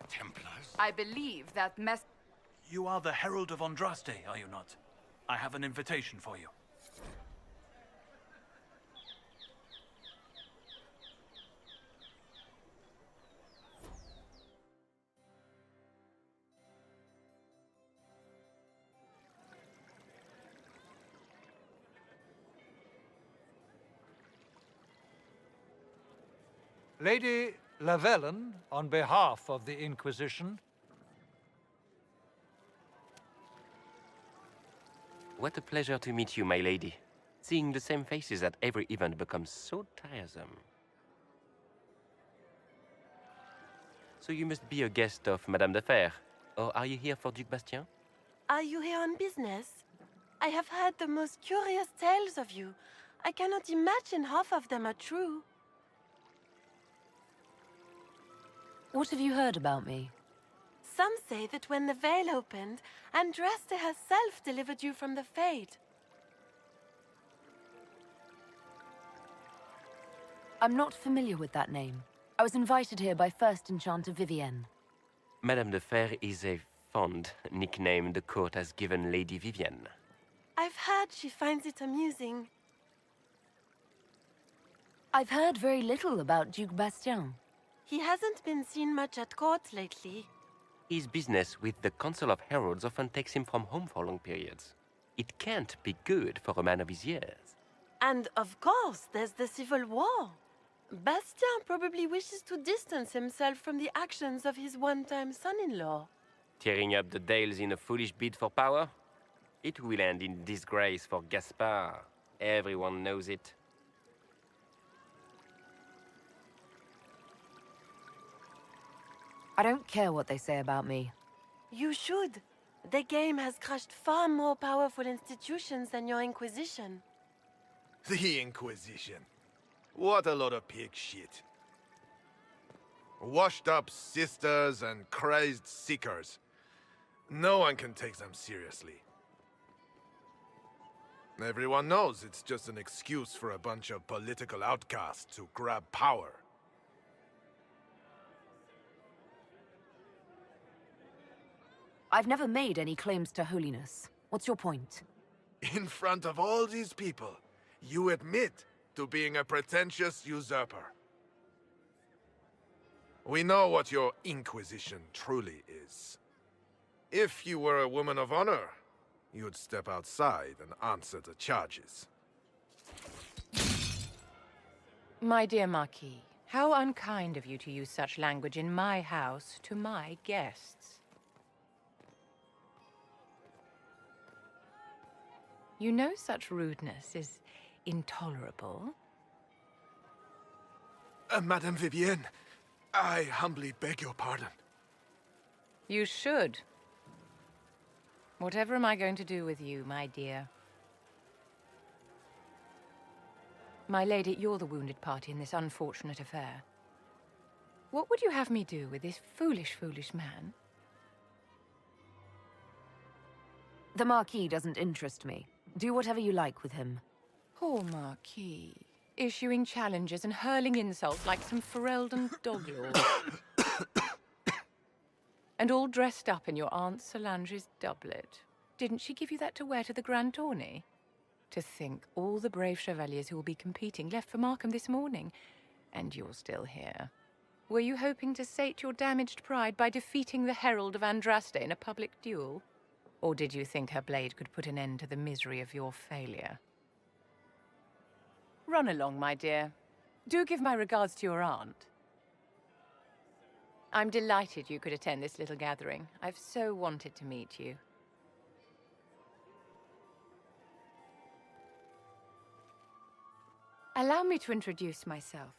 Templars? I believe that You are the Herald of Andraste, are you not? I have an invitation for you. Lady Lavellan, on behalf of the Inquisition. What a pleasure to meet you, my lady. Seeing the same faces at every event becomes so tiresome. So you must be a guest of Madame de Fer, or are you here for Duc Bastien? Are you here on business? I have heard the most curious tales of you. I cannot imagine half of them are true. What have you heard about me? Some say that when the veil opened, Andraste herself delivered you from the Fade. I'm not familiar with that name. I was invited here by First Enchanter Vivienne. Madame de Fer is a fond nickname the court has given Lady Vivienne. I've heard she finds it amusing. I've heard very little about Duc Bastien. He hasn't been seen much at court lately. His business with the Council of Heralds often takes him from home for long periods. It can't be good for a man of his years. And of course, there's the civil war. Bastien probably wishes to distance himself from the actions of his one-time son-in-law. Tearing up the Dales in a foolish bid for power? It will end in disgrace for Gaspard. Everyone knows it. I don't care what they say about me. You should. The game has crushed far more powerful institutions than your Inquisition. The Inquisition. What a lot of pig shit. Washed up sisters and crazed seekers. No one can take them seriously. Everyone knows it's just an excuse for a bunch of political outcasts to grab power. I've never made any claims to holiness. What's your point? In front of all these people, you admit to being a pretentious usurper. We know what your Inquisition truly is. If you were a woman of honor, you'd step outside and answer the charges. My dear Marquis, how unkind of you to use such language in my house to my guests. You know such rudeness is intolerable. Madame Vivienne, I humbly beg your pardon. You should. Whatever am I going to do with you, my dear? My lady, you're the wounded party in this unfortunate affair. What would you have me do with this foolish, foolish man? The Marquis doesn't interest me. Do whatever you like with him. Poor Marquis. Issuing challenges and hurling insults like some Ferelden doglord. And all dressed up in your Aunt Solange's doublet. Didn't she give you that to wear to the Grand Tourney? To think all the brave chevaliers who will be competing left for Markham this morning, and you're still here. Were you hoping to sate your damaged pride by defeating the Herald of Andraste in a public duel? Or did you think her blade could put an end to the misery of your failure? Run along, my dear. Do give my regards to your aunt. I'm delighted you could attend this little gathering. I've so wanted to meet you. Allow me to introduce myself.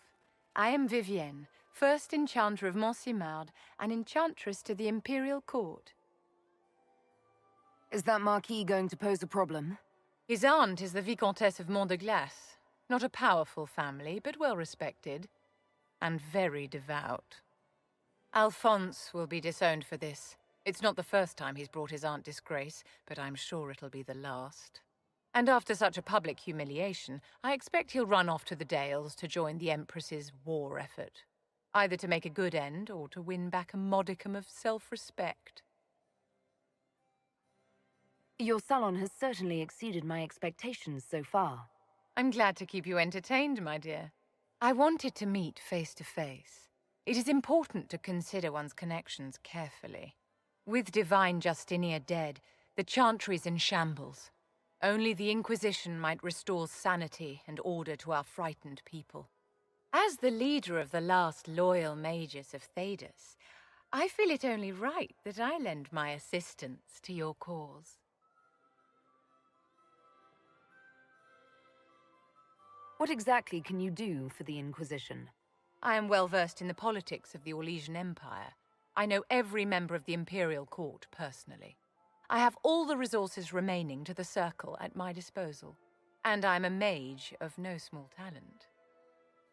I am Vivienne, first enchanter of Montsimard and enchantress to the Imperial Court. Is that Marquis going to pose a problem? His aunt is the Vicomtesse of Mont de Glace. Not a powerful family, but well respected. And very devout. Alphonse will be disowned for this. It's not the first time he's brought his aunt disgrace, but I'm sure it'll be the last. And after such a public humiliation, I expect he'll run off to the Dales to join the Empress's war effort. either to make a good end or to win back a modicum of self-respect. Your salon has certainly exceeded my expectations so far. I'm glad to keep you entertained, my dear. I wanted to meet face to face. It is important to consider one's connections carefully. With Divine Justinia dead, the Chantry's in shambles. Only the Inquisition might restore sanity and order to our frightened people. As the leader of the last loyal mages of Thedas, I feel it only right that I lend my assistance to your cause. What exactly can you do for the Inquisition? I am well versed in the politics of the Orlesian Empire. I know every member of the Imperial Court personally. I have all the resources remaining to the Circle at my disposal. And I'm a mage of no small talent.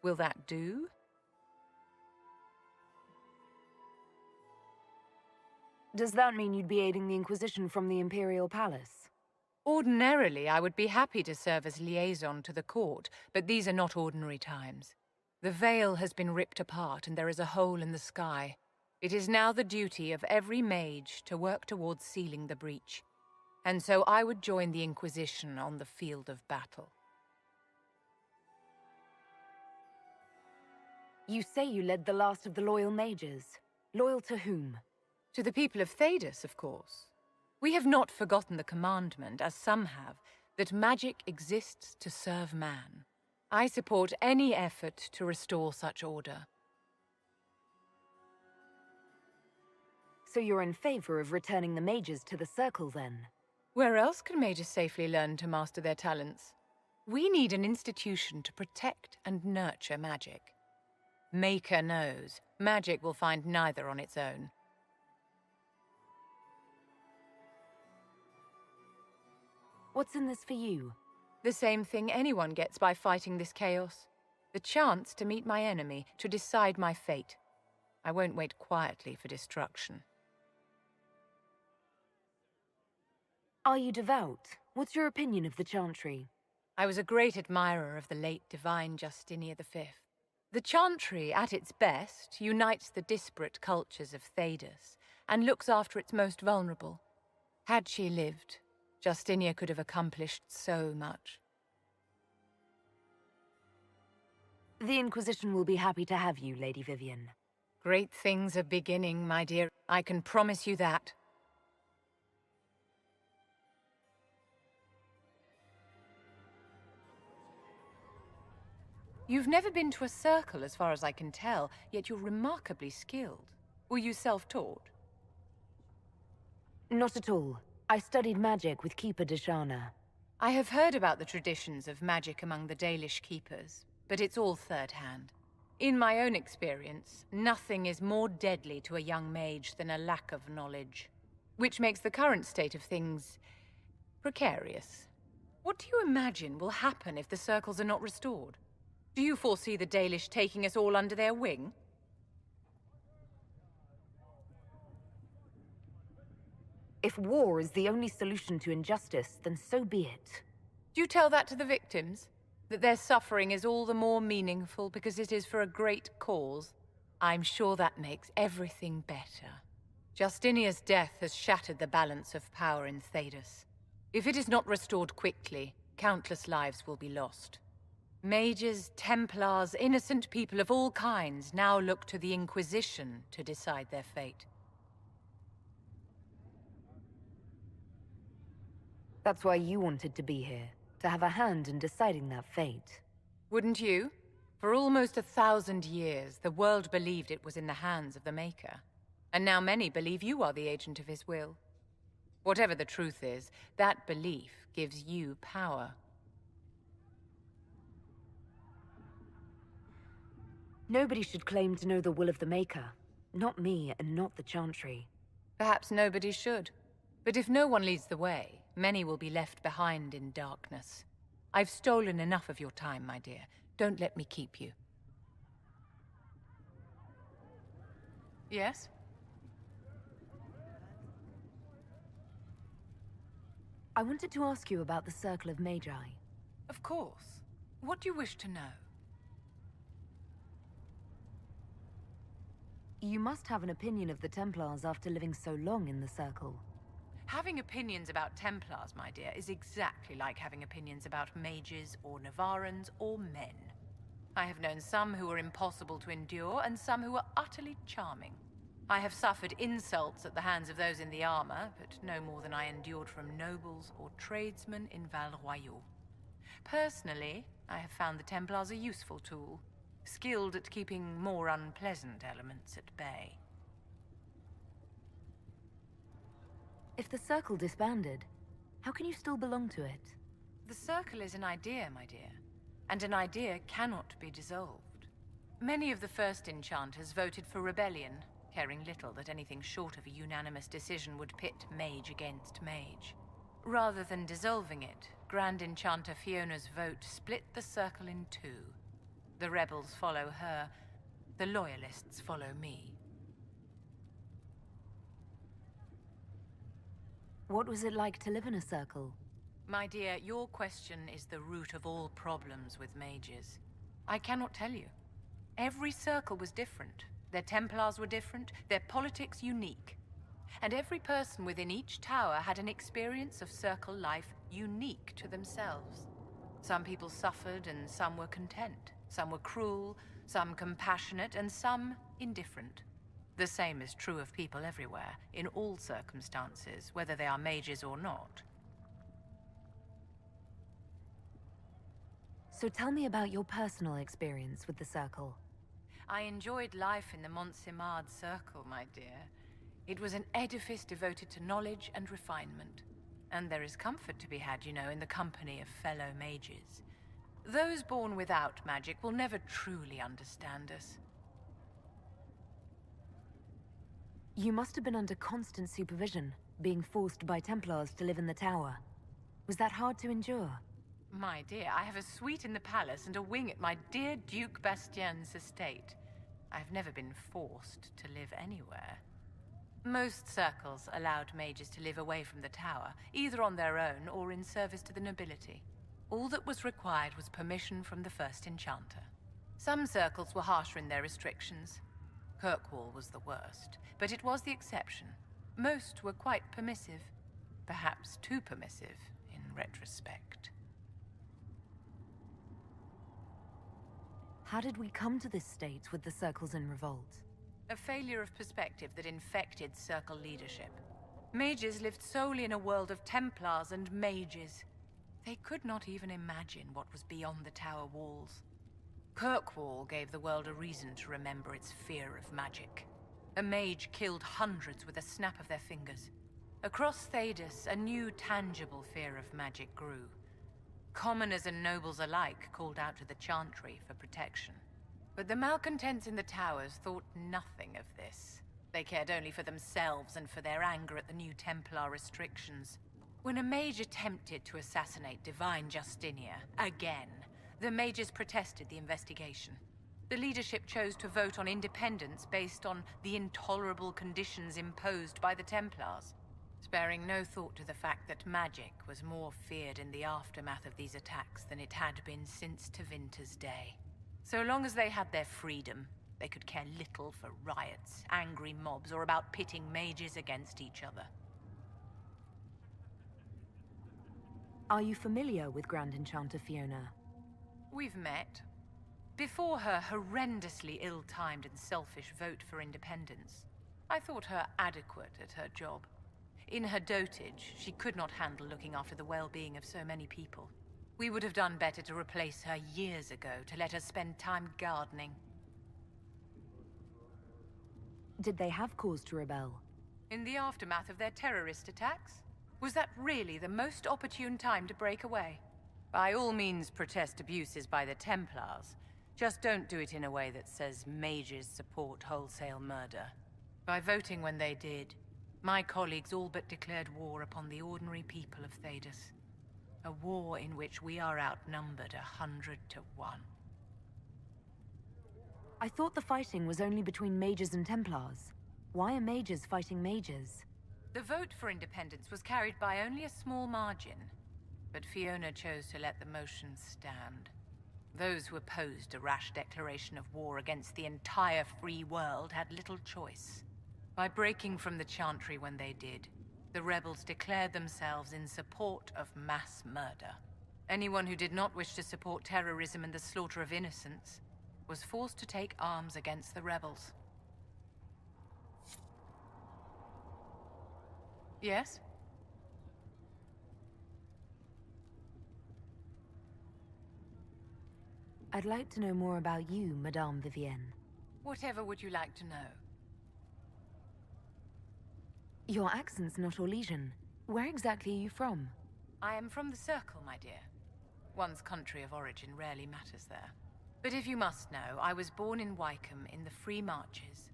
Will that do? Does that mean you'd be aiding the Inquisition from the Imperial Palace? Ordinarily, I would be happy to serve as liaison to the court, but these are not ordinary times. The veil has been ripped apart and there is a hole in the sky. It is now the duty of every mage to work towards sealing the breach. And so I would join the Inquisition on the field of battle. You say you led the last of the loyal mages. Loyal to whom? To the people of Thedas, of course. We have not forgotten the commandment, as some have, that magic exists to serve man. I support any effort to restore such order. So you're in favor of returning the mages to the Circle, then? Where else can mages safely learn to master their talents? We need an institution to protect and nurture magic. Maker knows, magic will find neither on its own. What's in this for you? The same thing anyone gets by fighting this chaos. The chance to meet my enemy, to decide my fate. I won't wait quietly for destruction. Are you devout? What's your opinion of the Chantry? I was a great admirer of the late Divine Justinia V. The Chantry, at its best, unites the disparate cultures of Thedas and looks after its most vulnerable. Had she lived, Justinia could have accomplished so much. The Inquisition will be happy to have you, Lady Vivian. Great things are beginning, my dear. I can promise you that. You've never been to a circle, as far as I can tell, yet you're remarkably skilled. Were you self-taught? Not at all. I studied magic with Keeper Deshana. I have heard about the traditions of magic among the Dalish keepers, but it's all third-hand. In my own experience, nothing is more deadly to a young mage than a lack of knowledge, which makes the current state of things precarious. What do you imagine will happen if the circles are not restored? Do you foresee the Dalish taking us all under their wing? If war is the only solution to injustice, then so be it. Do you tell that to the victims? That their suffering is all the more meaningful because it is for a great cause? I'm sure that makes everything better. Justinia's death has shattered the balance of power in Thedas. If it is not restored quickly, countless lives will be lost. Mages, Templars, innocent people of all kinds now look to the Inquisition to decide their fate. That's why you wanted to be here, to have a hand in deciding that fate. Wouldn't you? For almost 1,000 years, the world believed it was in the hands of the Maker. And now many believe you are the agent of his will. Whatever the truth is, that belief gives you power. Nobody should claim to know the will of the Maker. Not me, and not the Chantry. Perhaps nobody should. But if no one leads the way, many will be left behind in darkness. I've stolen enough of your time, my dear. Don't let me keep you. Yes? I wanted to ask you about the Circle of Magi. Of course. What do you wish to know? You must have an opinion of the Templars after living so long in the Circle. Having opinions about Templars, my dear, is exactly like having opinions about mages or Navarrans or men. I have known some who were impossible to endure and some who were utterly charming. I have suffered insults at the hands of those in the armor, but no more than I endured from nobles or tradesmen in Val Royal. Personally, I have found the Templars a useful tool, skilled at keeping more unpleasant elements at bay. If the Circle disbanded, how can you still belong to it? The Circle is an idea, my dear, and an idea cannot be dissolved. Many of the first enchanters voted for rebellion, caring little that anything short of a unanimous decision would pit mage against mage. Rather than dissolving it, Grand Enchanter Fiona's vote split the Circle in two. The rebels follow her, the loyalists follow me. What was it like to live in a Circle? My dear, your question is the root of all problems with mages. I cannot tell you. Every Circle was different. Their Templars were different, their politics unique. And every person within each tower had an experience of Circle life unique to themselves. Some people suffered and some were content. Some were cruel, some compassionate, and some indifferent. The same is true of people everywhere, in all circumstances, whether they are mages or not. So tell me about your personal experience with the Circle. I enjoyed life in the Montsimard Circle, my dear. It was an edifice devoted to knowledge and refinement. And there is comfort to be had, you know, in the company of fellow mages. Those born without magic will never truly understand us. You must have been under constant supervision, being forced by Templars to live in the tower. Was that hard to endure? My dear, I have a suite in the palace and a wing at my dear Duke Bastien's estate. I have never been forced to live anywhere. Most circles allowed mages to live away from the tower, either on their own or in service to the nobility. All that was required was permission from the first enchanter. Some circles were harsher in their restrictions. Kirkwall was the worst, but it was the exception. Most were quite permissive, perhaps too permissive in retrospect. How did we come to this state with the Circles in revolt? A failure of perspective that infected Circle leadership. Mages lived solely in a world of Templars and mages. They could not even imagine what was beyond the tower walls. Kirkwall gave the world a reason to remember its fear of magic. A mage killed hundreds with a snap of their fingers. Across Thedas, a new tangible fear of magic grew. Commoners and nobles alike called out to the Chantry for protection. But the malcontents in the towers thought nothing of this. They cared only for themselves and for their anger at the new Templar restrictions. When a mage attempted to assassinate Divine Justinia, again, the mages protested the investigation. The leadership chose to vote on independence based on the intolerable conditions imposed by the Templars, sparing no thought to the fact that magic was more feared in the aftermath of these attacks than it had been since Tevinter's day. So long as they had their freedom, they could care little for riots, angry mobs, or about pitting mages against each other. Are you familiar with Grand Enchanter Fiona? We've met. Before her horrendously ill-timed and selfish vote for independence, I thought her adequate at her job. In her dotage, she could not handle looking after the well-being of so many people. We would have done better to replace her years ago, to let her spend time gardening. Did they have cause to rebel? In the aftermath of their terrorist attacks? Was that really the most opportune time to break away? By all means protest abuses by the Templars. Just don't do it in a way that says mages support wholesale murder. By voting when they did, my colleagues all but declared war upon the ordinary people of Thedas. A war in which we are outnumbered 100 to 1. I thought the fighting was only between mages and Templars. Why are mages fighting mages? The vote for independence was carried by only a small margin, but Fiona chose to let the motion stand. Those who opposed a rash declaration of war against the entire free world had little choice. By breaking from the Chantry when they did, the rebels declared themselves in support of mass murder. Anyone who did not wish to support terrorism and the slaughter of innocents was forced to take arms against the rebels. Yes? I'd like to know more about you, Madame Vivienne. Whatever would you like to know? Your accent's not Orlesian. Where exactly are you from? I am from the Circle, my dear. One's country of origin rarely matters there. But if you must know, I was born in Wycombe in the Free Marches.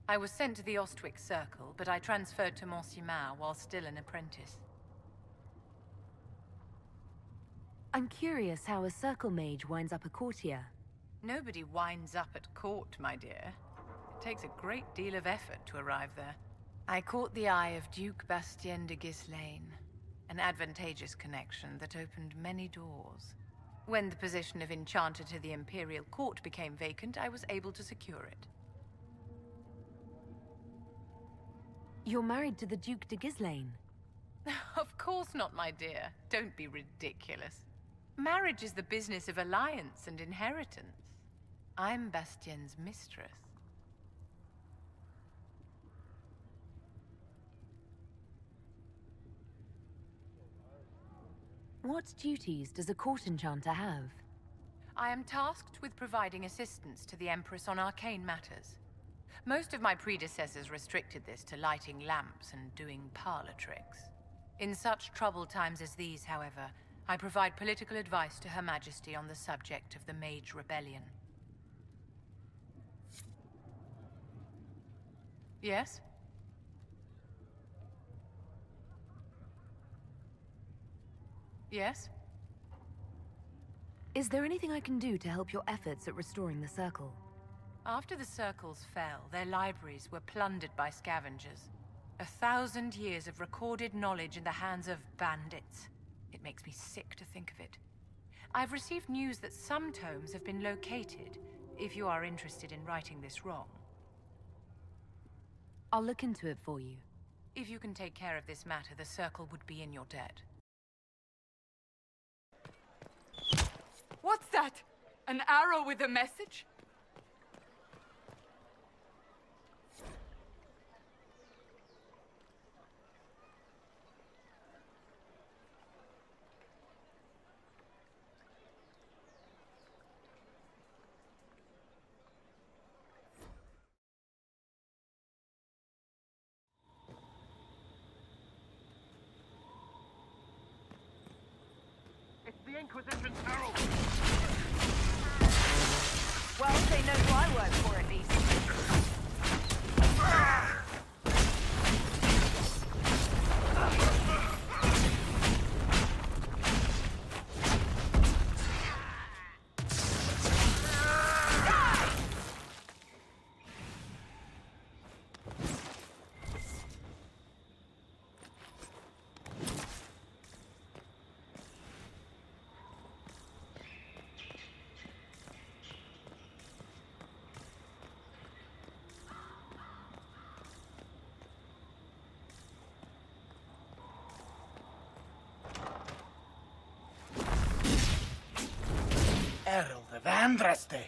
I was sent to the Ostwick Circle, but I transferred to Mont-Simar while still an apprentice. I'm curious how a circle mage winds up a courtier. Nobody winds up at court, my dear. It takes a great deal of effort to arrive there. I caught the eye of Duke Bastien de Ghislaine, an advantageous connection that opened many doors. When the position of Enchanter to the Imperial Court became vacant, I was able to secure it. You're married to the Duke de Ghislaine? Of course not, my dear. Don't be ridiculous. Marriage is the business of alliance and inheritance. I'm Bastien's mistress. What duties does a court enchanter have? I am tasked with providing assistance to the Empress on arcane matters. Most of my predecessors restricted this to lighting lamps and doing parlor tricks. In such troubled times as these, however, I provide political advice to Her Majesty on the subject of the Mage Rebellion. Yes? Yes? Is there anything I can do to help your efforts at restoring the Circle? After the Circles fell, their libraries were plundered by scavengers. 1,000 years of recorded knowledge in the hands of bandits. It makes me sick to think of it. I've received news that some tomes have been located, if you are interested in righting this wrong. I'll look into it for you. If you can take care of this matter, the Circle would be in your debt. What's that? An arrow with a message? It's the Inquisition's herald! Well, they know who I work for at least. Herald of Andraste!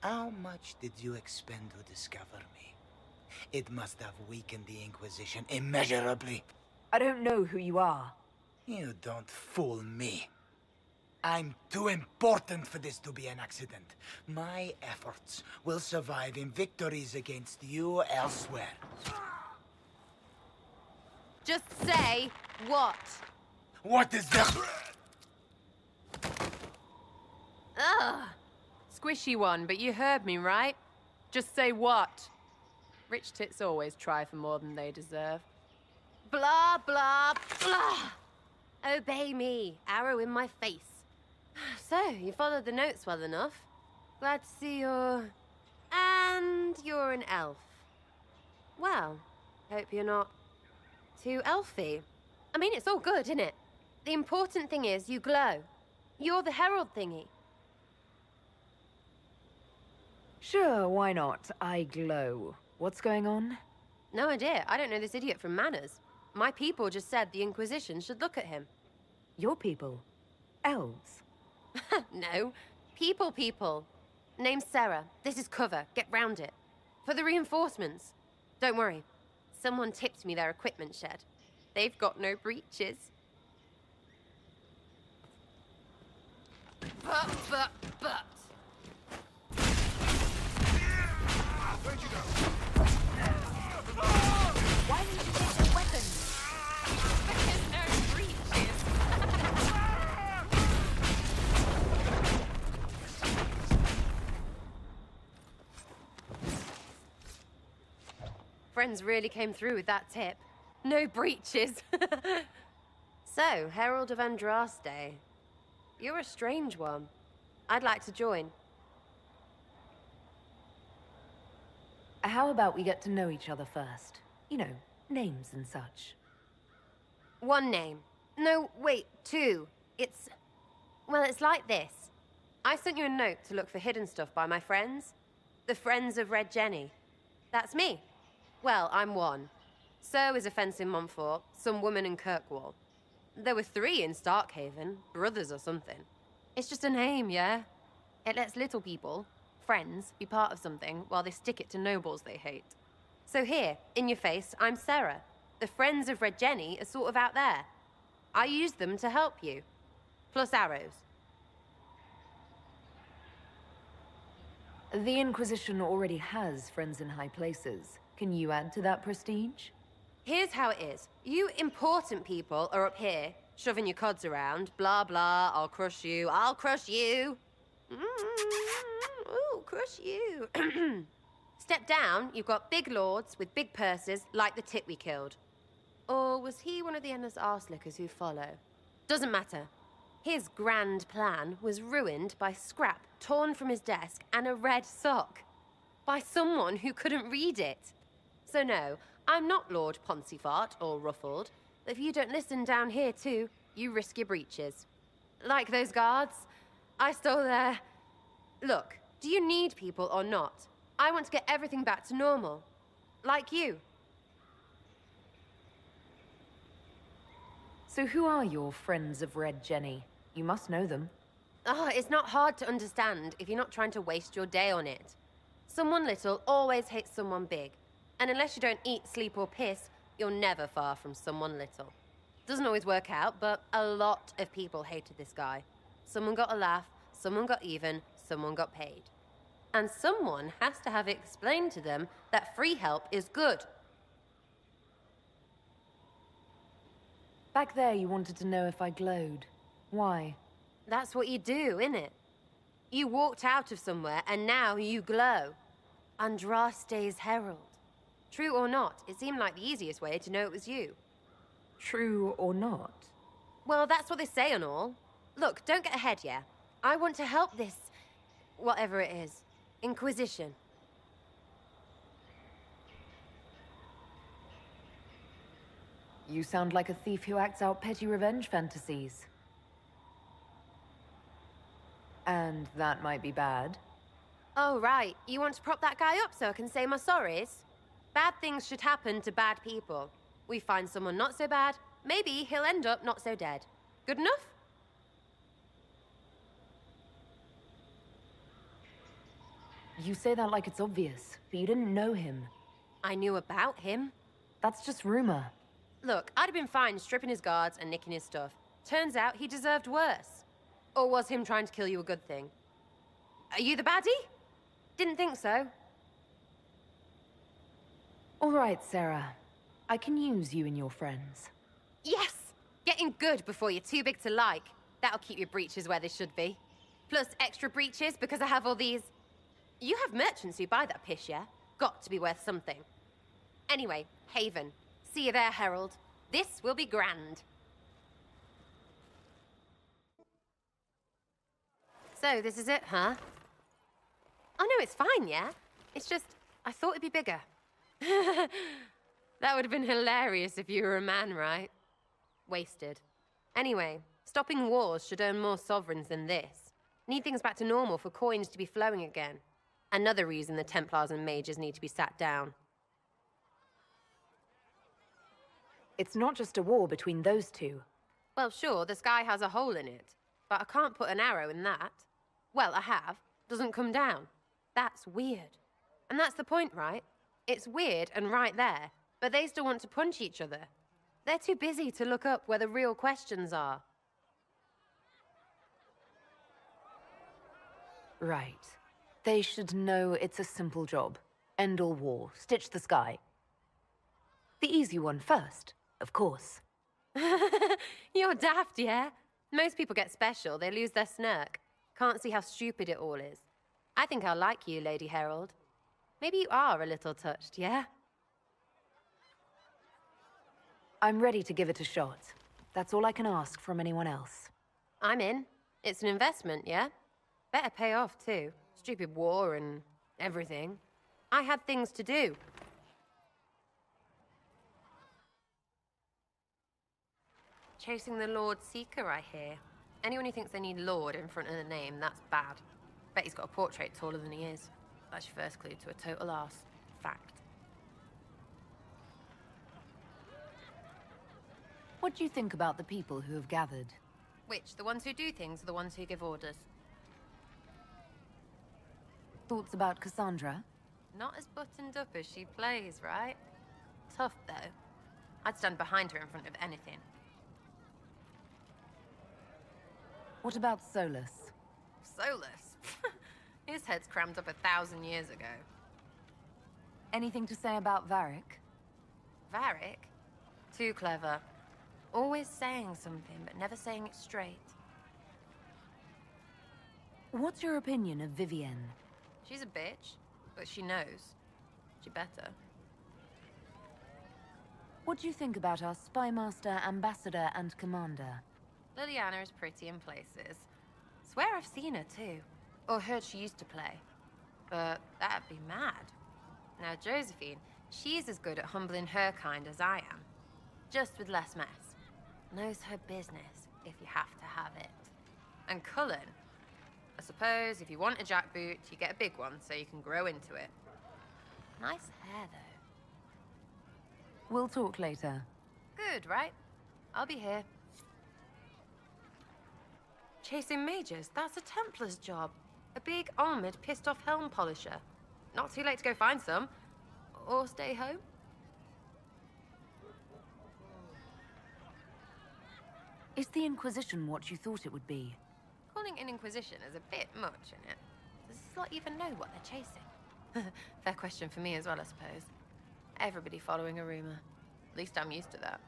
How much did you expend to discover me? It must have weakened the Inquisition immeasurably. I don't know who you are. You don't fool me. I'm too important for this to be an accident. My efforts will survive in victories against you elsewhere. Just say what? What is the... Ugh. Squishy one, but you heard me, right? Just say what? Rich tits always try for more than they deserve. Blah, blah, blah. Obey me. Arrow in my face. So, you followed the notes well enough. Glad to see you're... And you're an elf. Well, hope you're not too elfy. I mean, it's all good, isn't it? The important thing is you glow. You're the herald thingy. Sure, why not? I glow. What's going on? No idea. I don't know this idiot from Manners. My people just said the Inquisition should look at him. Your people? Elves? No. People. Name's Sarah. This is cover. Get round it. For the reinforcements. Don't worry. Someone tipped me their equipment shed. They've got no breaches. But. Where'd you go? Why didn't you take your weapons? Because no breaches. Friends really came through with that tip. No breaches. So, Herald of Andraste. You're a strange one. I'd like to join. How about we get to know each other first? You know, names and such. One name. No, wait, two. Well, it's like this. I sent you a note to look for hidden stuff by my friends. The Friends of Red Jenny. That's me. Well, I'm one. So is a fence in Montfort, some woman in Kirkwall. There were 3 in Starkhaven, brothers or something. It's just a name, yeah? It lets little people, friends, be part of something while they stick it to nobles they hate. So here, in your face, I'm Sarah. The Friends of Red Jenny are sort of out there. I use them to help you. Plus arrows. The Inquisition already has friends in high places. Can you add to that prestige? Here's how it is. You important people are up here, shoving your cods around. Blah, blah, I'll crush you. Ooh, crush you. Step down, you've got big lords with big purses, like the tit we killed. Or was he one of the endless arse-lickers who follow? Doesn't matter. His grand plan was ruined by scrap torn from his desk and a red sock. By someone who couldn't read it. So no, I'm not Lord Poncefart or Ruffled. If you don't listen down here too, you risk your breeches. Like those guards, I stole their... Look, do you need people or not? I want to get everything back to normal. Like you. So who are your Friends of Red Jenny? You must know them. Oh, it's not hard to understand if you're not trying to waste your day on it. Someone little always hates someone big. And unless you don't eat, sleep, or piss, you're never far from someone little. Doesn't always work out, but a lot of people hated this guy. Someone got a laugh, someone got even, someone got paid. And someone has to have explained to them that free help is good. Back there you wanted to know if I glowed. Why? That's what you do, innit? You walked out of somewhere and now you glow. Andraste's herald. True or not, it seemed like the easiest way to know it was you. True or not? Well, that's what they say and all. Look, don't get ahead, yeah? I want to help this... whatever it is. Inquisition. You sound like a thief who acts out petty revenge fantasies. And that might be bad. Oh, right. You want to prop that guy up so I can say my sorries? Bad things should happen to bad people. We find someone not so bad, maybe he'll end up not so dead. Good enough? You say that like it's obvious, but you didn't know him. I knew about him. That's just rumor. Look, I'd have been fine stripping his guards and nicking his stuff. Turns out he deserved worse. Or was him trying to kill you a good thing? Are you the baddie? Didn't think so. All right, Sarah. I can use you and your friends. Yes! Getting good before you're too big to like. That'll keep your breeches where they should be. Plus extra breeches because I have all these... You have merchants who buy that piss, yeah? Got to be worth something. Anyway, Haven. See you there, Herald. This will be grand. So, this is it, huh? Oh no, it's fine, yeah? It's just, I thought it'd be bigger. That would have been hilarious if you were a man, right? Wasted. Anyway, stopping wars should earn more sovereigns than this. Need things back to normal for coins to be flowing again. Another reason the Templars and mages need to be sat down. It's not just a war between those two. Well, sure, the sky has a hole in it, but I can't put an arrow in that. Well, I have. Doesn't come down. That's weird. And that's the point, right? It's weird and right there, but they still want to punch each other. They're too busy to look up where the real questions are. Right. They should know it's a simple job. End all war, stitch the sky. The easy one first, of course. You're daft, yeah? Most people get special, they lose their snark. Can't see how stupid it all is. I think I'll like you, Lady Herald. Maybe you are a little touched, yeah? I'm ready to give it a shot. That's all I can ask from anyone else. I'm in. It's an investment, yeah? Better pay off, too. Stupid war and everything. I had things to do. Chasing the Lord Seeker, I hear. Anyone who thinks they need Lord in front of the name, that's bad. Bet he's got a portrait taller than he is. That's your first clue to a total arse. Fact. What do you think about the people who have gathered? Which, the ones who do things or the ones who give orders? Thoughts about Cassandra? Not as buttoned up as she plays, right? Tough, though. I'd stand behind her in front of anything. What about Solus? Solus? His head's crammed up 1,000 years ago. Anything to say about Varric? Varric? Too clever. Always saying something, but never saying it straight. What's your opinion of Vivienne? She's a bitch, but she knows. She better. What do you think about our spymaster, ambassador, and commander? Liliana is pretty in places. Swear I've seen her too. Or heard she used to play. But that'd be mad. Now Josephine, she's as good at humbling her kind as I am. Just with less mess. Knows her business, if you have to have it. And Cullen, I suppose if you want a jackboot, you get a big one so you can grow into it. Nice hair, though. We'll talk later. Good, right? I'll be here. Chasing mages, that's a Templar's job. A big, armored, pissed-off helm polisher. Not too late to go find some. Or stay home. Is the Inquisition what you thought it would be? Calling an Inquisition is a bit much, isn't it? Does this lot even know what they're chasing? Fair question for me as well, I suppose. Everybody following a rumor. At least I'm used to that.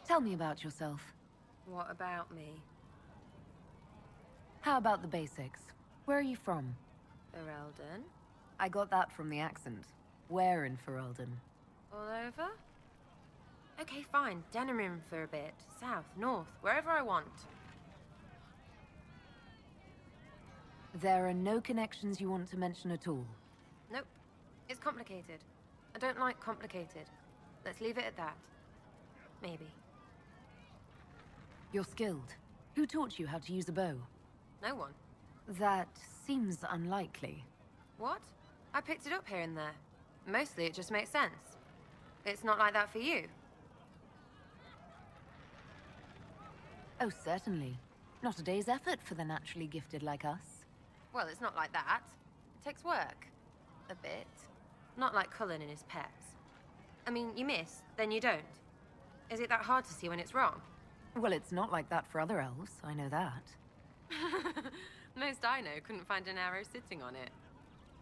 Tell me about yourself. What about me? How about the basics? Where are you from? Ferelden? I got that from the accent. Where in Ferelden? All over? Okay, fine. Denerim for a bit. South, north, wherever I want. There are no connections you want to mention at all? Nope. It's complicated. I don't like complicated. Let's leave it at that. Maybe. You're skilled. Who taught you how to use a bow? No one. That seems unlikely. What? I picked it up here and there. Mostly it just makes sense. It's not like that for you. Oh, certainly. Not a day's effort for the naturally gifted like us. Well, it's not like that. It takes work. A bit. Not like Cullen and his pets. I mean, you miss, then you don't. Is it that hard to see when it's wrong? Well, it's not like that for other elves, I know that. Most I know couldn't find an arrow sitting on it.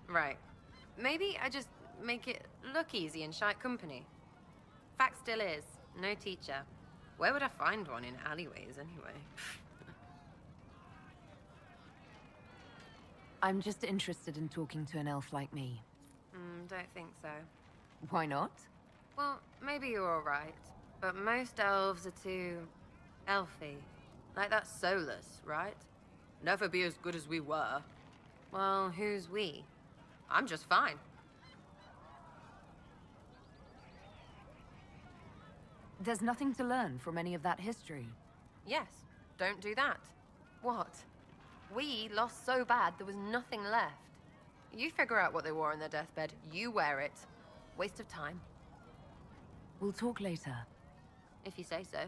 Right. Maybe I just make it look easy in shite company. Fact still is, no teacher. Where would I find one in alleyways, anyway? I'm just interested in talking to an elf like me. Don't think so. Why not? Well, maybe you're all right, but most elves are too elfy. Like that Solus, right? Never be as good as we were. Well, who's we? I'm just fine. There's nothing to learn from any of that history. Yes, don't do that. What? We lost so bad there was nothing left. You figure out what they wore on their deathbed. You wear it. Waste of time. We'll talk later. If you say so.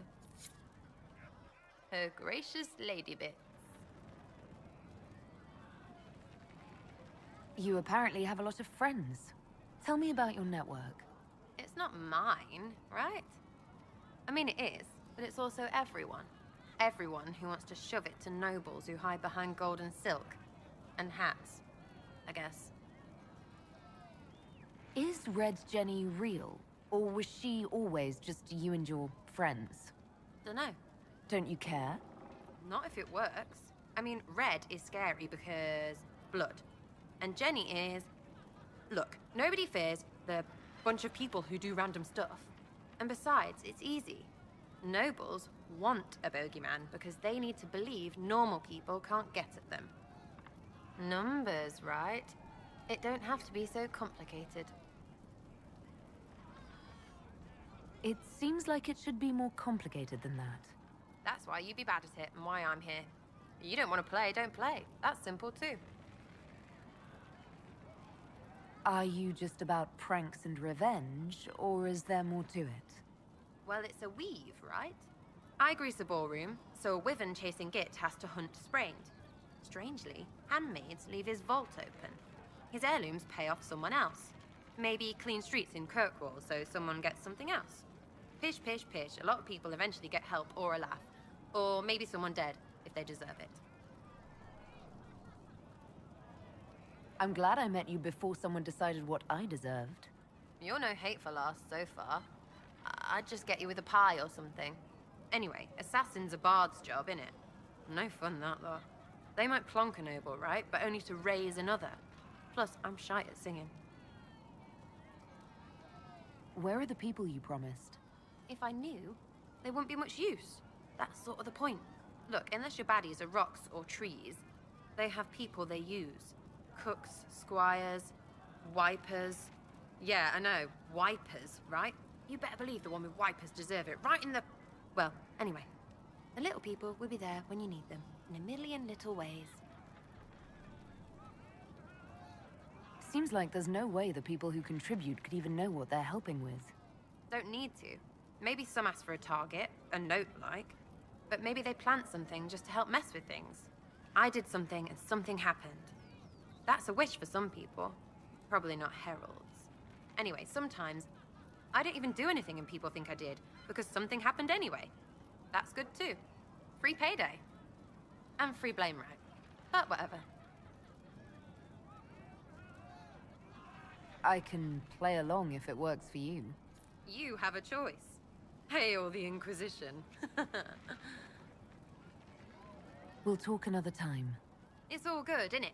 Her gracious lady bit. You apparently have a lot of friends. Tell me about your network. It's not mine, right? I mean, it is, but it's also everyone. Everyone who wants to shove it to nobles who hide behind gold and silk. And hats, I guess. Is Red Jenny real? Or was she always just you and your friends? Dunno. Don't you care? Not if it works. I mean, Red is scary because blood. And Jenny is... Look, nobody fears the bunch of people who do random stuff. And besides, it's easy. Nobles want a bogeyman because they need to believe normal people can't get at them. Numbers, right? It don't have to be so complicated. It seems like it should be more complicated than that. That's why you be bad at it and why I'm here. You don't want to play, don't play. That's simple too. Are you just about pranks and revenge, or is there more to it? Well, it's a weave, right? I grease a ballroom, so a wyvern chasing Git has to hunt sprained. Strangely, handmaids leave his vault open. His heirlooms pay off someone else. Maybe clean streets in Kirkwall so someone gets something else. Pish, pish, pish. A lot of people eventually get help or a laugh. Or maybe someone dead, if they deserve it. I'm glad I met you before someone decided what I deserved. You're no hateful ass so far. I'd just get you with a pie or something. Anyway, assassin's a bard's job, innit? No fun that, though. They might plonk a noble, right? But only to raise another. Plus, I'm shite at singing. Where are the people you promised? If I knew, they wouldn't be much use. That's sort of the point. Look, unless your baddies are rocks or trees, they have people they use. Cooks, squires, wipers. Yeah, I know, wipers, right? You better believe the one with wipers deserve it, right in the... Well, anyway. The little people will be there when you need them, in a million little ways. Seems like there's no way the people who contribute could even know what they're helping with. Don't need to. Maybe some ask for a target, a note like. But maybe they plant something just to help mess with things. I did something and something happened. That's a wish for some people. Probably not heralds. Anyway, sometimes I don't even do anything and people think I did, because something happened anyway. That's good too. Free payday. And free blame right. But whatever. I can play along if it works for you. You have a choice. Hail the Inquisition. We'll talk another time. It's all good, innit?